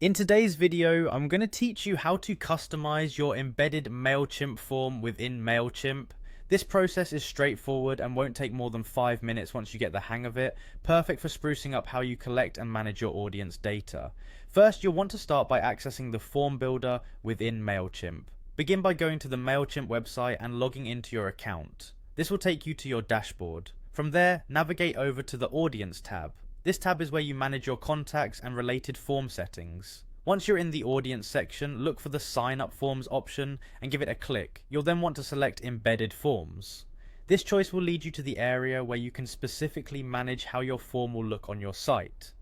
In today's video, I'm going to teach you how to customize your embedded Mailchimp form within Mailchimp. This process is straightforward and won't take more than 5 minutes once you get the hang of it, perfect for sprucing up how you collect and manage your audience data. First, you'll want to start by accessing the form builder within Mailchimp. Begin by going to the Mailchimp website and logging into your account. This will take you to your dashboard. From there, navigate over to the Audience tab. This tab is where you manage your contacts and related form settings. Once you're in the audience section, look for the sign up forms option and give it a click. You'll then want to select embedded forms. This choice will lead you to the area where you can specifically manage how your form will look on your site.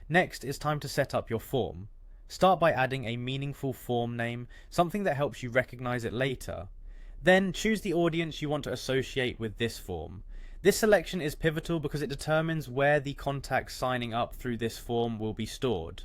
Next, it's time to set up your form. Start by adding a meaningful form name, something that helps you recognize it later. Then choose the audience you want to associate with this form. This selection is pivotal because it determines where the contacts signing up through this form will be stored.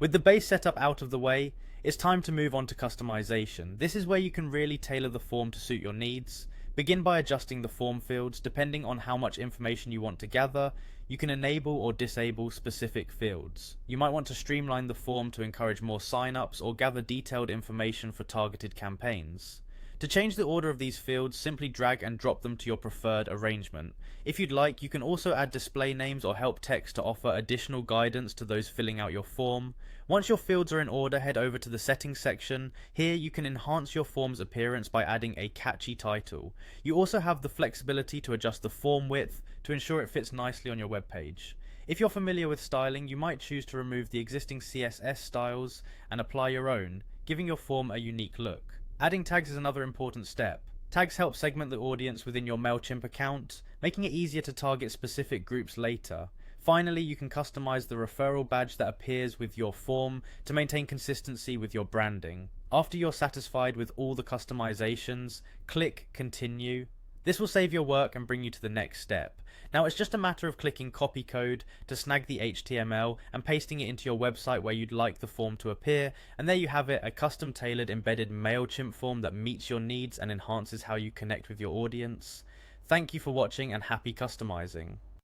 With the base setup out of the way, it's time to move on to customization. This is where you can really tailor the form to suit your needs. Begin by adjusting the form fields depending on how much information you want to gather. You can enable or disable specific fields. You might want to streamline the form to encourage more sign-ups or gather detailed information for targeted campaigns. To change the order of these fields, simply drag and drop them to your preferred arrangement. If you'd like, you can also add display names or help text to offer additional guidance to those filling out your form. Once your fields are in order, head over to the settings section. Here you can enhance your form's appearance by adding a catchy title. You also have the flexibility to adjust the form width to ensure it fits nicely on your web page. If you're familiar with styling, you might choose to remove the existing CSS styles and apply your own, giving your form a unique look. Adding tags is another important step. Tags help segment the audience within your Mailchimp account, making it easier to target specific groups later. Finally, you can customize the referral badge that appears with your form to maintain consistency with your branding. After you're satisfied with all the customizations, click Continue. This will save your work and bring you to the next step. Now it's just a matter of clicking copy code to snag the HTML and pasting it into your website where you'd like the form to appear, and there you have it, a custom tailored embedded Mailchimp form that meets your needs and enhances how you connect with your audience. Thank you for watching and happy customizing.